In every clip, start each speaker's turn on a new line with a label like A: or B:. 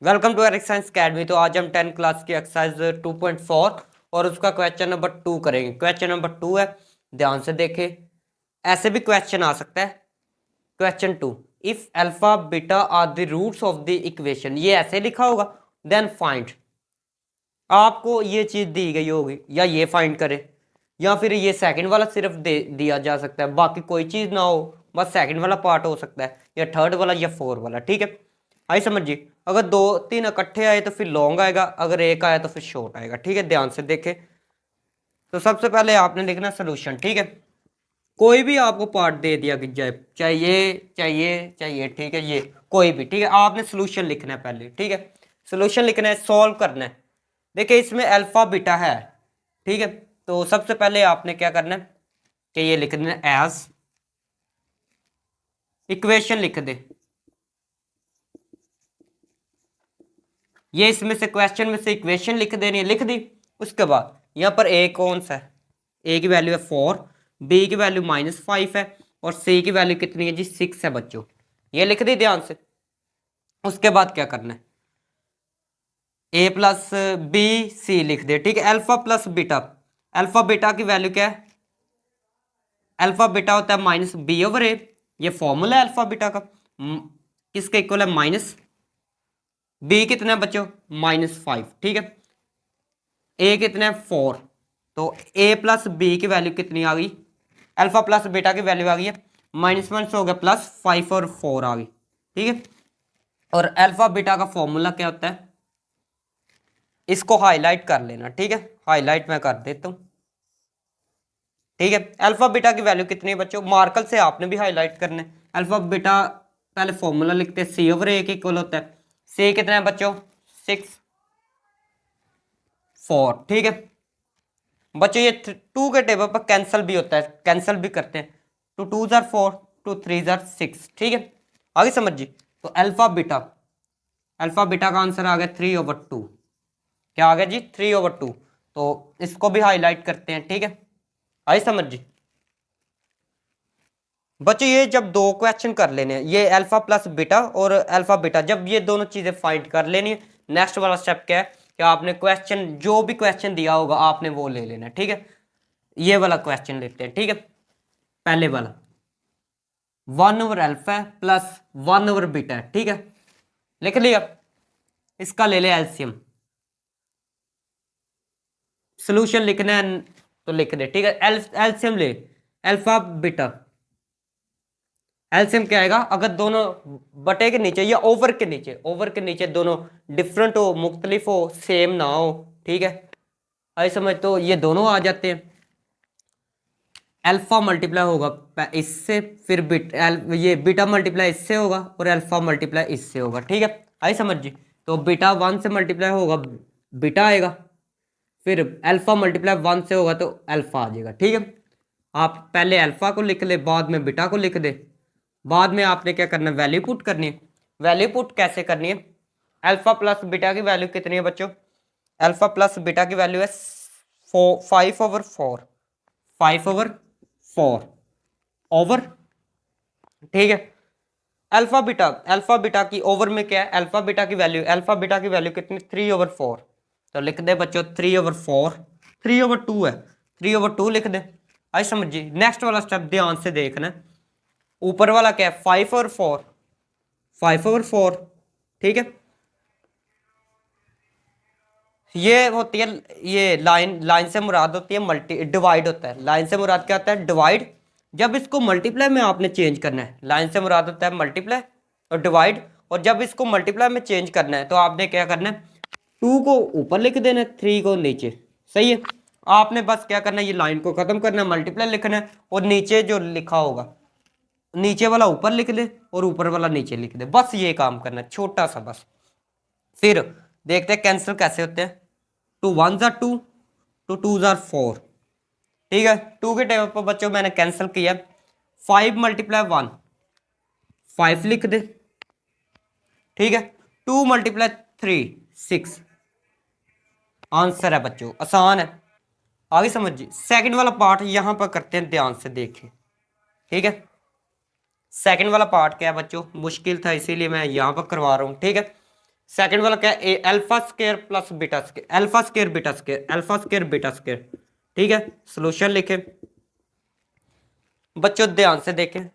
A: Welcome to Eric science academy. तो आज हम 10 क्लास की एक्सरसाइज 2.4 और उसका क्वेश्चन नंबर 2 करेंगे। क्वेश्चन नंबर 2 है, ध्यान से देखें। ऐसे भी क्वेश्चन आ सकता है। Question 2, if alpha beta are the roots of the equation, ये ऐसे लिखा होगा, देन फाइंड। आपको ये चीज दी गई होगी, या ये फाइंड करें, या फिर ये सेकंड वाला सिर्फ दे दिया जा सकता है, बाकी कोई चीज ना हो, बस सेकंड वाला पार्ट हो सकता है, या थर्ड वाला या फोर वाला। ठीक है, आई समझिए। अगर दो तीन इकट्ठे आए तो फिर लॉन्ग आएगा, अगर एक आया तो फिर शॉर्ट आएगा। ठीक है, ध्यान से देखें। तो सबसे पहले आपने लिखना सोल्यूशन। ठीक है, कोई भी आपको पार्ट दे दिया कि जाए, चाहिए, ठीक है, ये कोई भी, ठीक है, आपने सोल्यूशन लिखना है पहले। ठीक है, सोल्यूशन लिखना है, सॉल्व करना है। देखिए इसमें अल्फा बीटा है, ठीक है। तो सबसे पहले आपने क्या करना है कि ये लिख देना एज इक्वेशन, लिख दे। ये इसमें से क्वेश्चन में से इक्वेशन लिख देनी है, लिख दी। उसके बाद यहाँ पर ए कौन सा है, ए की वैल्यू है 4, बी की वैल्यू -5 है, और सी की वैल्यू कितनी है जी, 6 है बच्चों। ये लिख दी ध्यान से। उसके बाद क्या करना है, ए प्लस बी सी लिख दे। ठीक है, alpha plus beta, alpha beta की वैल्यू क्या है, अल्फा बीटा होता है -b/a। ये फॉर्मूला है अल्फा बीटा का। किसके इक्वल है, माइनस बी कितना है बच्चों, -5। ठीक है, ए कितना है 4। तो ए प्लस बी की वैल्यू कितनी आ गई, अल्फा प्लस बीटा की वैल्यू आ गई है -1 से हो गया +5 और 4 आ गई। ठीक है, और अल्फा बीटा का फॉर्मूला क्या होता है, इसको हाईलाइट कर लेना। ठीक है, हाईलाइट मैं कर देता हूं। ठीक है, अल्फा बीटा की वैल्यू कितनी है बच्चों, मार्कर से आपने भी हाईलाइट करना है। अल्फा बीटा पहले फॉर्मूला लिखते हैं, c/a के इक्वल होता है, c कितना है बच्चों, 6 4। ठीक है बच्चों, ये 2 के टेबल पर कैंसिल भी होता है, कैंसिल भी करते हैं। 2 2 जार 4, 2 3 जार 6। ठीक है, आगे समझिए। तो अल्फा बीटा का आंसर आ गया 3/2। क्या आ गया जी, 3/2। तो इसको भी हाईलाइट करते हैं। ठीक है, आई समझ जी। बच्चों ये जब दो क्वेश्चन कर लेने हैं, ये अल्फा प्लस बीटा और अल्फा बीटा, जब ये दोनों चीजें फाइंड कर लेनी है, नेक्स्ट वाला स्टेप क्या है कि आपने क्वेश्चन, जो भी क्वेश्चन दिया होगा आपने वो ले लेना है। ठीक है, ये वाला क्वेश्चन लेते हैं। ठीक है, पहले वाला 1/अल्फा प्लस 1/बीटा है। ठीक है, लिख लिया। इसका ले ले एलसीएम, सोल्यूशन लिखना है तो लिख दे। ठीक है, एलसीएम ले, अल्फा बीटा एलसीएम क्या आएगा, अगर दोनों बटे के नीचे या ओवर के नीचे, ओवर के नीचे दोनों डिफरेंट हो, मुख्तलिफ हो, सेम ना हो। ठीक है, आई समझ। तो ये दोनों आ जाते हैं, अल्फा मल्टीप्लाई होगा इससे, फिर ये बीटा मल्टीप्लाई इससे होगा, और अल्फा मल्टीप्लाई इससे होगा। ठीक है, आई समझ जी। तो बीटा 1 से मल्टीप्लाई होगा, बीटा आएगा, फिर अल्फा मल्टीप्लाई 1 से होगा तो अल्फा आ जाएगा। ठीक है, आप पहले अल्फा को लिख ले, बाद में बीटा को लिख दे, बाद में आपने क्या करना है, वैल्यू पुट करनी है। वैल्यू पुट कैसे करनी है, अल्फा प्लस बीटा की वैल्यू कितनी है बच्चों, अल्फा प्लस बीटा की वैल्यू है 5/4, 5/4 ओवर। ठीक है, अल्फा बीटा की ओवर में क्या है, अल्फा बीटा की वैल्यू, अल्फा बीटा की वैल्यू कितनी, 3/4। तो लिख दे बच्चों 3/4, 3/2 है, 3/2 लिख दे। आई समझिए। नेक्स्ट वाला स्टेप ध्यान से देखना है, ऊपर वाला क्या है, 5/4, 5/4। ठीक है, ये होती है, ये लाइन, लाइन से मुराद होती है मल्टी, डिवाइड होता है, लाइन से मुराद क्या होता है, डिवाइड। जब इसको मल्टीप्लाई में आपने चेंज करना है, लाइन से मुराद होता है मल्टीप्लाई और डिवाइड, और जब इसको मल्टीप्लाई में चेंज करना है तो आपने क्या करना है, 2 को ऊपर लिख देना है, 3 को नीचे। सही है, आपने बस क्या करना है, ये लाइन को खत्म करना है, मल्टीप्लाई लिखना है, और नीचे जो लिखा होगा, नीचे वाला ऊपर लिख दे और ऊपर वाला नीचे लिख दे, बस ये काम करना है, छोटा सा बस। फिर देखते हैं कैंसिल कैसे होते हैं। 2 1 जार 2, 2 2 जार 4। ठीक है, 2 के टेबल पर बच्चों मैंने कैंसिल किया, 5 × 1 5 लिख दे। ठीक है, 2 × 3 6। आंसर है बच्चों, आसान है, आगे समझिए। सेकंड वाला पार्ट यहां पर करते हैं, ध्यान से देखें। ठीक है, सेकंड वाला पार्ट क्या है बच्चों, मुश्किल था इसीलिए मैं यहां पर करवा रहा हूं। ठीक है, सेकंड वाला क्या है, alpha square plus beta square, alpha square beta square, alpha square beta square. ठीक है, सॉल्यूशन लिखे बच्चों, ध्यान से देखें,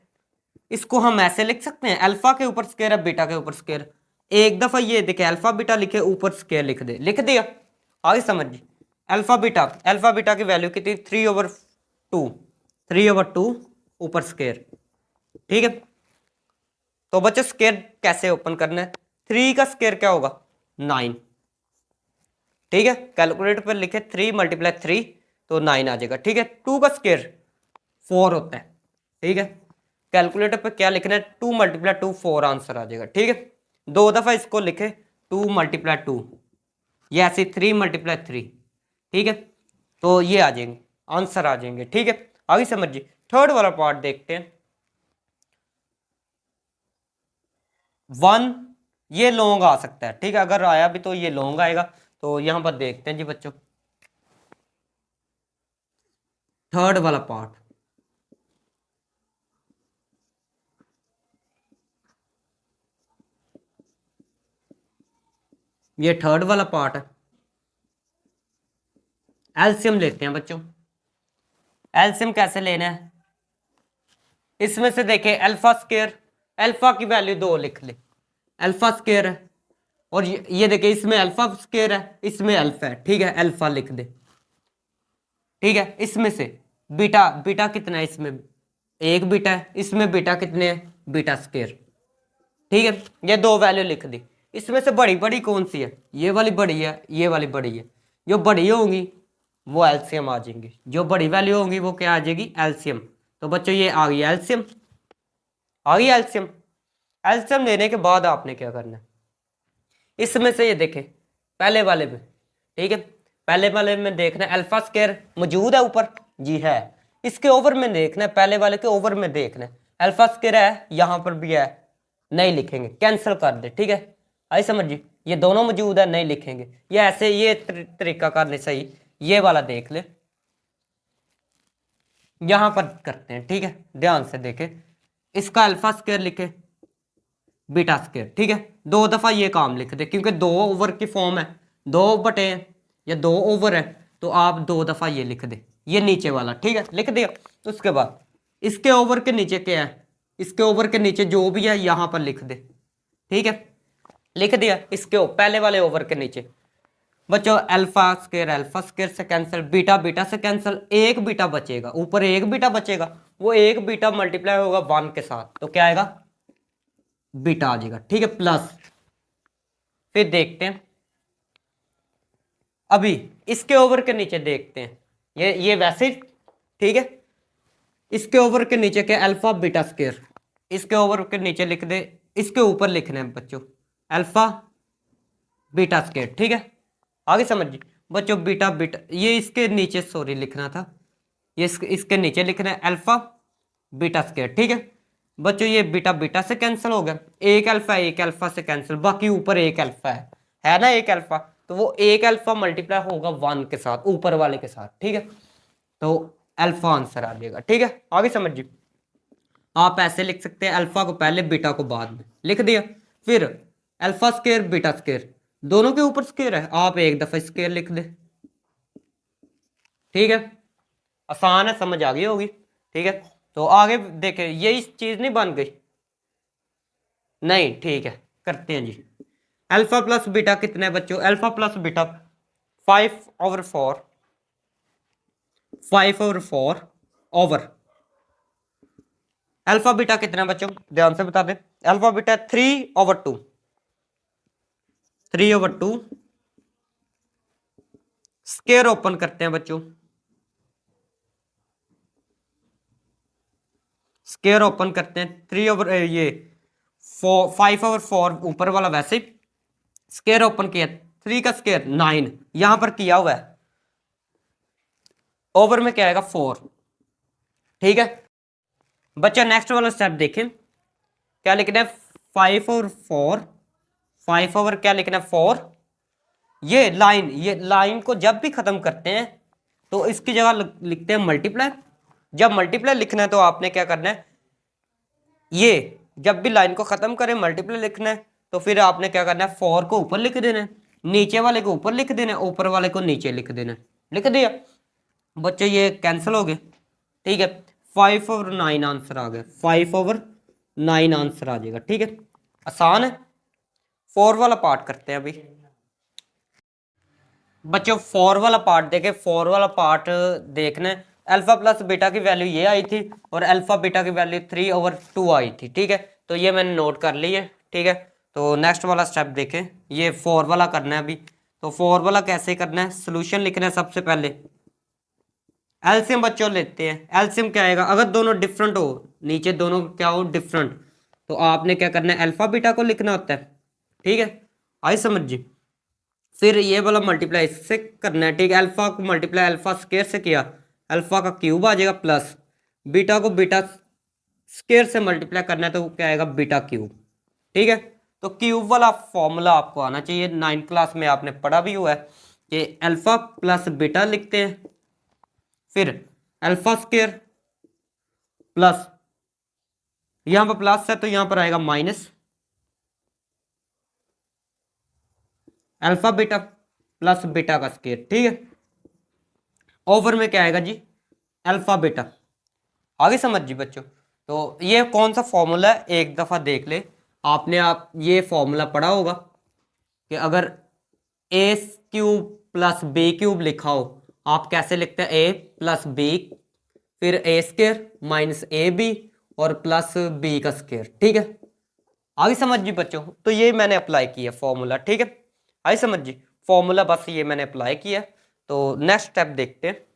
A: इसको हम ऐसे लिख सकते हैं, अल्फा के ऊपर स्क्वायर है, बीटा के ऊपर स्क्वायर। एक दफा ये देखे, अल्फा बीटा लिखे, ऊपर स्क्वायर लिख दे, लिख दिया, आगे समझिए। अल्फा बीटा की वैल्यू कितनी, 3/2, 3/2 ऊपर स्क्वायर। ठीक है, तो बच्चों स्क्वायर कैसे ओपन करना है, 3 का स्क्वायर क्या होगा, 9। ठीक है, कैलकुलेटर पर लिखे 3 × 3 तो 9 आ जाएगा। ठीक है, 2 का स्क्वायर 4 होता है। ठीक है, कैलकुलेटर पर क्या लिखना है, 2 × 2 4 आंसर आ जाएगा। ठीक है, 2 दफा इसको लिखे 2 × 2, ये ऐसे 3 × 3। ठीक है, तो ये आ जाएंगे, आंसर आ जाएंगे। ठीक है, आगे समझिए, थर्ड वाला पार्ट देखते हैं। 1 ये लॉन्ग आ सकता है। ठीक है, अगर आया भी तो ये लॉन्ग आएगा, तो यहां पर देखते हैं जी बच्चों, थर्ड वाला पार्ट। ये थर्ड वाला पार्ट है, एलसीएम लेते हैं बच्चों। एलसीएम कैसे लेना है, इसमें से देखें अल्फा स्क्वायर, अल्फा की वैल्यू 2 लिख ले, अल्फा स्क्वायर है, और ये देखिए इसमें अल्फा स्क्वायर है, इसमें अल्फा है। ठीक है, अल्फा लिख दे। ठीक है, इसमें से बीटा, बीटा कितना है, इसमें एक बीटा है, इसमें बीटा कितने हैं, बीटा स्क्वायर। ठीक है, ये 2 वैल्यू लिख दी। इसमें से बड़ी बड़ी कौन सी है, ये वाली बड़ी है, ये वाली बड़ी है। जो बड़ी होंगी वो एलसीएम आ जाएंगी, जो बड़ी वैल्यू होंगी वो क्या आ जाएगी, एलसीएम। तो बच्चों ये आ गई एलसीएम, आ गई एलसीएम। एलसीएम लेने के बाद आपने क्या करना है, इसमें से ये देखें पहले वाले में। ठीक है, पहले वाले में देखना है अल्फा स्क्वायर मौजूद है ऊपर, जी है। इसके ओवर में देखना है, पहले वाले के ओवर में देखना है, अल्फा स्क्वायर है, यहां पर भी है, नहीं लिखेंगे, कैंसिल कर दे। ठीक है, आई समझिए, ये दोनों मौजूद है, नहीं लिखेंगे। ये ऐसे, ये तरीका करने सही, ये वाला देख ले, यहां पर करते हैं। ठीक है, ध्यान से देखें, इसका अल्फा स्क्वायर लिखे, बीटा स्क्वायर। ठीक है, 2 दफा ये काम लिख दे, क्योंकि 2 ओवर की फॉर्म है, 2 बटे या 2 ओवर है, तो आप 2 दफा ये लिख दे, ये नीचे वाला। ठीक है, लिख दिया। उसके बाद इसके ओवर के नीचे क्या है, इसके ओवर के नीचे जो भी है यहां पर लिख दे। ठीक है, लिख दिया, इसके पहले वाले ओवर के नीचे। बच्चों अल्फा स्क्वायर से कैंसिल, बीटा बीटा से कैंसिल, एक बीटा बचेगा, ऊपर एक बीटा बचेगा, वो एक बीटा मल्टीप्लाई होगा 1 के साथ, तो क्या आएगा, बीटा आ जाएगा। ठीक है, प्लस, फिर देखते हैं, अभी इसके ओवर के नीचे देखते हैं, ये वैसे। ठीक है, इसके ओवर के नीचे क्या, अल्फा बीटा स्क्वायर, इसके ओवर के नीचे लिख दे, इसके ऊपर लिखना है बच्चों अल्फा बीटा स्क्वायर। ठीक है, आगे समझिए बच्चों, बीटा बीटा, ये इसके नीचे सॉरी लिखना था, ये इसके नीचे लिखना है अल्फा बीटा स्क्वायर। ठीक है बच्चों, ये बीटा बीटा से कैंसिल हो गया, एक अल्फा से कैंसिल, बाकी ऊपर एक अल्फा है ना, एक अल्फा, तो वो एक अल्फा मल्टीप्लाई होगा 1 के साथ, ऊपर वाले के साथ। ठीक है, तो अल्फा आंसर आ जाएगा। ठीक है, आगे समझिए, आप ऐसे लिख सकते हैं, अल्फा को पहले बीटा को बाद में, लिख दिया। फिर अल्फा स्क्वायर बीटा स्क्वायर, दोनों के ऊपर स्क्वायर है, आप एक दफा स्क्वायर लिख दे। ठीक है, आसान है, समझ आ गई होगी। ठीक है, तो आगे देखें, ये इस चीज नहीं बन गई, नहीं, ठीक है, करते हैं जी। अल्फा प्लस बीटा कितना है बच्चों, alpha plus beta 5/4, 5/4 over alpha beta कितना है बच्चों, ध्यान से बता दें, अल्फा बीटा 3/2, 3/2 स्क्वायर ओपन करते हैं बच्चों, स्क्वायर ओपन करते हैं, 5/4 ऊपर वाला वैसे ही स्क्वायर ओपन किया, 3 का स्क्वायर 9, यहां पर किया हुआ है, ओवर में क्या आएगा 4। ठीक है बच्चा, नेक्स्ट वाला स्टेप देखें, क्या लिखना है, 5/4, 5 ओवर क्या लिखना है 4। ये लाइन को जब भी खत्म करते हैं तो इसकी जगह लिखते हैं मल्टीप्लाई। जब मल्टीप्लाई लिखना है तो आपने क्या करना है, ये जब भी लाइन को खत्म करें मल्टीप्लाई लिखना है, तो फिर आपने क्या करना है, 4 को ऊपर लिख देना है, नीचे वाले को ऊपर लिख देना है, ऊपर वाले को नीचे लिख देना है। लिख दिया बच्चों, ये कैंसिल हो गए। ठीक है, 5/9 आंसर आ गया, 5/9 आंसर आ जाएगा। ठीक है, आसान है। 4 वाला पार्ट करते हैं अभी बच्चों। 4 वाला पार्ट देखे, 4 वाला पार्ट देखना है। अल्फा प्लस बीटा की वैल्यू ये आई थी और अल्फा बीटा की वैल्यू 3/2 आई थी। ठीक है, तो ये मैंने नोट कर ली है। ठीक है, तो नेक्स्ट वाला स्टेप देखें, ये 4 वाला करना है अभी। तो 4 वाला कैसे करना है, सोल्यूशन लिखना है सबसे पहले। एलसीएम बच्चों लेते हैं, एलसीएम क्या आएगा, अगर दोनों डिफरेंट हो, नीचे दोनों क्या हो डिफरेंट, तो आपने क्या करना है, अल्फा बीटा को लिखना होता है। ठीक है, आई समझ जी। फिर ये वाला मल्टीप्लाई इससे करना है। ठीक है, अल्फा को मल्टीप्लाई अल्फा स्केयर से किया, अल्फा का क्यूब आ जाएगा, प्लस बीटा को बीटा स्केयर से मल्टीप्लाई करना है, तो क्या आएगा, बीटा क्यूब। ठीक है, तो क्यूब वाला फॉर्मूला आपको आना चाहिए, 9th क्लास में आपने पढ़ा भी हुआ है कि अल्फा प्लस बीटा लिखते हैं, फिर अल्फा स्केयर प्लस, यहां पर प्लस है तो यहां पर आएगा minus alpha beta plus beta का स्केयर। ठीक है, ओवर में क्या आएगा जी, अल्फा बीटा। आगे समझ जी बच्चों। तो ये कौन सा फॉर्मूला है, एक दफा देख ले आपने, आप ये फॉर्मूला पढ़ा होगा कि अगर ए क्यूब प्लस बी क्यूब लिखा हो, आप कैसे लिखते हैं, ए प्लस बी, फिर ए स्केयर माइनस ए बी और प्लस बी का स्केयर। ठीक है, आगे समझ जी बच्चों। तो ये मैंने अप्लाई किया फॉर्मूला। ठीक है, आगे समझ जी, फॉर्मूला बस ये मैंने अप्लाई किया। तो नेक्स्ट स्टेप देखते हैं,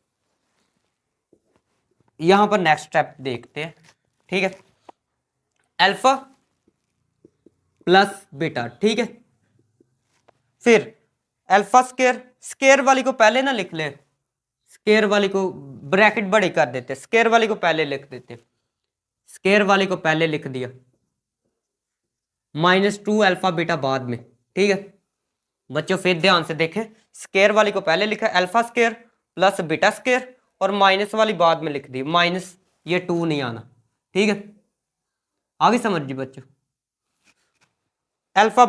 A: यहां पर नेक्स्ट स्टेप देखते हैं। ठीक है, अल्फा प्लस बीटा। ठीक है, फिर अल्फा स्केयर, स्केयर वाली को पहले ना लिख ले, स्केयर वाली को ब्रैकेट बड़ी कर देते, स्केयर वाली को पहले लिख देते, स्केयर वाली को पहले लिख दिया, -2 अल्फा बीटा बाद में। ठीक है बच्चों, फिर ध्यान से देखें, स्केयर वाली को पहले लिखा alpha square plus beta square, और माइनस वाली बाद में लिख दी, माइनस ये 2 नहीं आना। ठीक है, आगे समझ जी बच्चों। अल्फा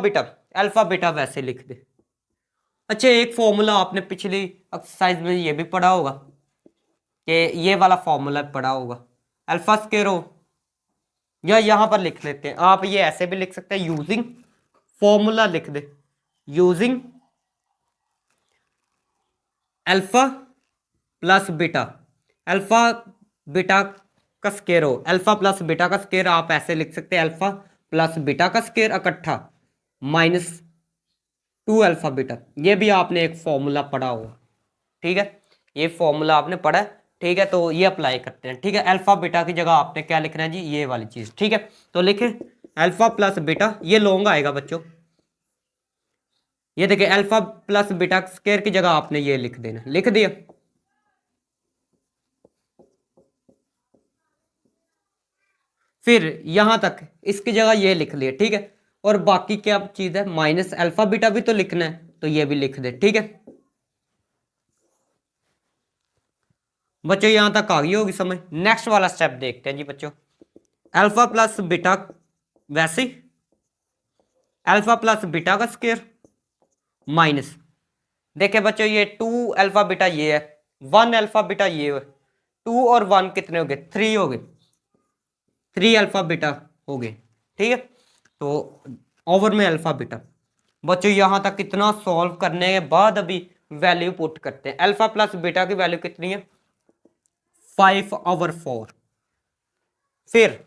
A: बीटा वैसे लिख दे। अच्छा, एक फॉर्मूला आपने पिछली एक्सरसाइज में ये भी पढ़ा होगा कि ये वाला फॉर्मूला पढ़ा होगा, अल्फा स्केयर हो, या यहां पर लिख लेते हैं, आप ये ऐसे भी लिख सकते हैं, यूजिंग फॉर्मूला लिख दे, using alpha plus beta, alpha beta का स्केयर हो, अल्फा प्लस बीटा का स्केयर आप ऐसे लिख सकते हैं, अल्फा प्लस बीटा का स्केयर इकट्ठा -2 अल्फा बीटा। ये भी आपने एक फॉर्मूला पढ़ा होगा। ठीक है, ये फॉर्मूला आपने पढ़ा है। ठीक है, तो ये अप्लाई करते हैं। ठीक है, अल्फा बीटा की जगह आपने क्या लिखना है जी, ये वाली चीज। ठीक है, तो लिखे अल्फा प्लस बीटा, ये लॉन्ग आएगा बच्चों, ये देखिए अल्फा प्लस बीटा स्क्वायर की जगह आपने ये लिख देना, लिख दिया। फिर यहां तक इसकी जगह ये लिख लिया। ठीक है, और बाकी क्या चीज है, माइनस अल्फा बीटा भी तो लिखना है, तो ये भी लिख दे। ठीक है बच्चों, यहां तक आ गई होगी समझ। नेक्स्ट वाला स्टेप देखते हैं जी बच्चों, अल्फा प्लस बीटा, वैसे अल्फा प्लस बीटा का स्क्वायर माइनस, देखिए बच्चों ये 2 अल्फा बीटा ये है, 1 अल्फा बीटा ये है, 2 और 1 कितने हो गए, 3 हो गए, 3 अल्फा बीटा हो गए। ठीक है, तो ओवर में अल्फा बीटा। बच्चों यहां तक कितना सॉल्व करने के बाद अभी वैल्यू पुट करते हैं। अल्फा प्लस बीटा की वैल्यू कितनी है, 5/4। फिर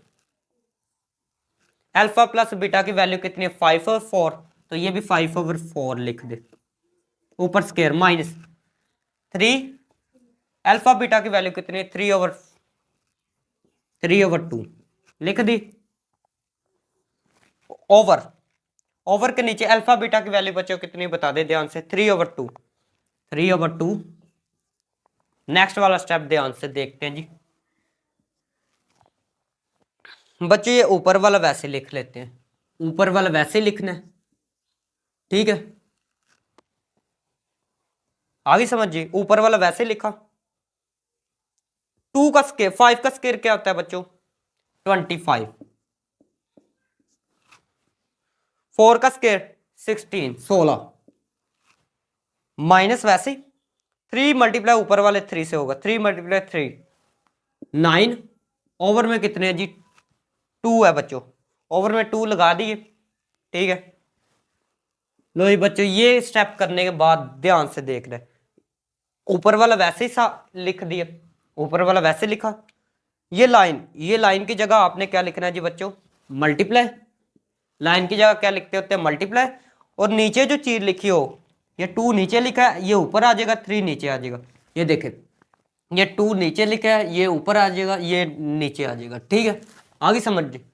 A: अल्फा प्लस बीटा की वैल्यू कितनी है, 5/4, तो ये भी 5/4 लिख दे, ऊपर स्केयर माइनस 3, अल्फा बीटा की वैल्यू कितनी है, 3/2 लिख दी। ओवर, ओवर के नीचे अल्फा बीटा की वैल्यू बच्चों कितनी बता दे ध्यान से, 3/2, 3/2। नेक्स्ट वाला स्टेप ध्यान से देखते हैं जी बच्चों, ये ऊपर वाला वैसे लिख लेते हैं, ऊपर वाला वैसे लिखना है। ठीक है, आगे समझिए, ऊपर वाला वैसे लिखा, 2 का स्केयर, 5 का स्केयर क्या होता है बच्चों, 25, 4 का स्क्वायर 16 16 माइनस वैसे 3 मल्टीप्लाई ऊपर वाले 3 से होगा 3 मल्टीप्लाई 3 9 ओवर में कितने हैं जी 2 है बच्चों ओवर में 2 लगा दिए ठीक है। लो जी बच्चों ये स्टेप करने के बाद ध्यान से देख रहे ऊपर वाला वैसे ही सा लिख दिया ऊपर वाला वैसे लिखा ये लाइन की जगह आपने क्या लिखना है जी बच्चों मल्टीप्लाई लाइन की जगह क्या लिखते होते हैं मल्टीप्लाई और नीचे जो चीज लिखी हो ये 2 नीचे लिखा है ये ऊपर आ जाएगा 3 नीचे आ जाएगा ये देखें ये 2 नीचे लिखा है ये ऊपर आ जाएगा ये नीचे आ जाएगा ठीक है। आगे समझिए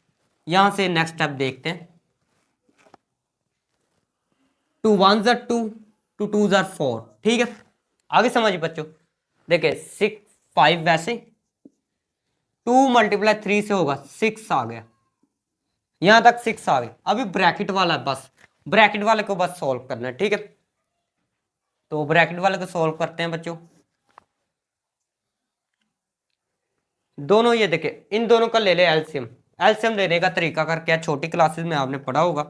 A: यहां से नेक्स्ट स्टेप देखते हैं 2 1s are 2 2 2s are 4 ठीक है। आगे समझिए बच्चों देखिए 6 5 वैसे 2 मल्टीप्लाई 3 से होगा 6 आ गया यहां तक 6 आ गया अभी ब्रैकेट वाला बस ब्रैकेट वाले को बस सॉल्व करना है ठीक है। तो ब्रैकेट वाले को सॉल्व करते हैं बच्चों दोनों ये देखे इन दोनों का ले ले एलसीएम एलसीएम लेने का तरीका कर क्या छोटी क्लासेस में आपने पढ़ा होगा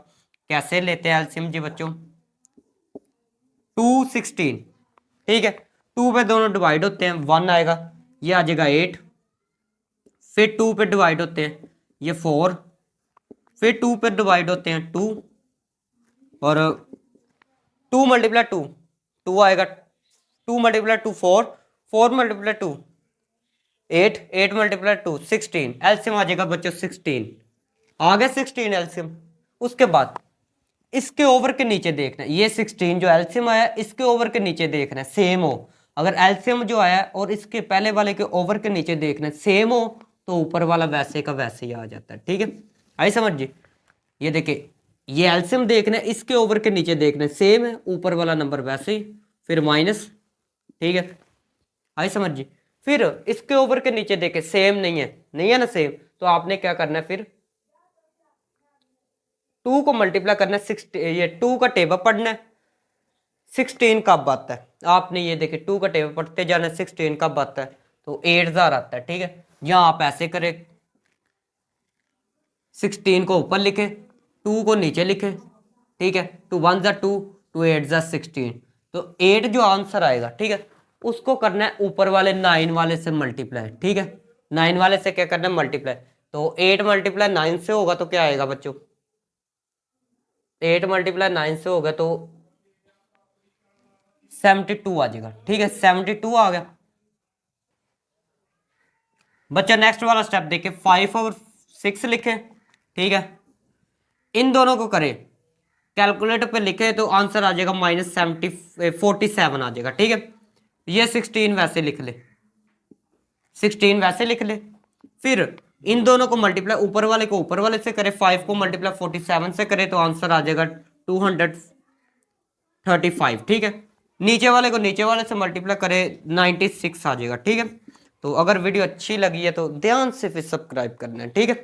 A: कैसे लेते हैं एलसीएम जी बच्चों 2 16 ठीक है 2 पे दोनों डिवाइड होते हैं 1 आएगा ये आ जाएगा 8 फिर 2 पे डिवाइड होते हैं ये 4 फिर 2 पे डिवाइड होते हैं 2 और 2 मल्टीप्लाई 2 2 आएगा 2 मल्टीप्लाई 2 4 4 मल्टीप्लाई 2 8 8 मल्टीप्लाई 2 16 एलसीएम आ जाएगा बच्चों 16 आ गया 16 एलसीएम। उसके बाद इसके ओवर के नीचे देखना है ये 16 जो एलसीएम आया इसके ओवर के नीचे देखना है सेम हो अगर एलसीएम जो आया और इसके पहले वाले के ओवर के नीचे देखना है सेम हो तो ऊपर वाला वैसे का वैसे ही आ जाता है ठीक है। आई समझिए ये देखिए ये एलसीएम देखना है इसके ओवर के नीचे देखना है सेम है ऊपर वाला नंबर वैसे ही फिर माइनस ठीक है। आई समझिए फिर इसके ओवर के नीचे देखे सेम नहीं है ना सेम तो आपने क्या करना है फिर 2 को मल्टीप्लाई करना है 6 ये 2 का टेबल पढ़ना है 16 कब आता है आपने ये देखे 2 का टेबल पढ़ते जाना है 16 कब आता है तो 8000 आता है ठीक है। यहां आप ऐसे करें 16 को ऊपर लिखे 2 को नीचे लिखे ठीक है 2 1s are 2 2 8s are 16 तो 8 जो आंसर आएगा ठीक है उसको करना है ऊपर वाले 9 वाले से मल्टीप्लाई ठीक है 9 वाले से क्या करना है मल्टीप्लाई तो 8 मल्टीप्लाई 9 से होगा तो क्या आएगा बच्चों 8 मल्टीप्लाई 9 से होगा तो 72 आ जाएगा ठीक है 72 आ गया। बच्चा नेक्स्ट वाला स्टेप देखे 5 और 6 लिखे ठीक है इन दोनों को करें कैलकुलेटर पे लिखे तो आंसर आ जाएगा -47 आ जाएगा ठीक है। ये 16 वैसे लिख ले 16 वैसे लिख ले फिर इन दोनों को मल्टीप्लाई ऊपर वाले को ऊपर वाले से करे 5 को मल्टीप्लाई 47 से करे तो आंसर आ जाएगा 235 ठीक है। नीचे वाले को नीचे वाले से मल्टीप्लाई करे 96 आ जाएगा ठीक है। तो अगर वीडियो अच्छी लगी है तो ध्यान से फिर सब्सक्राइब करना है ठीक है।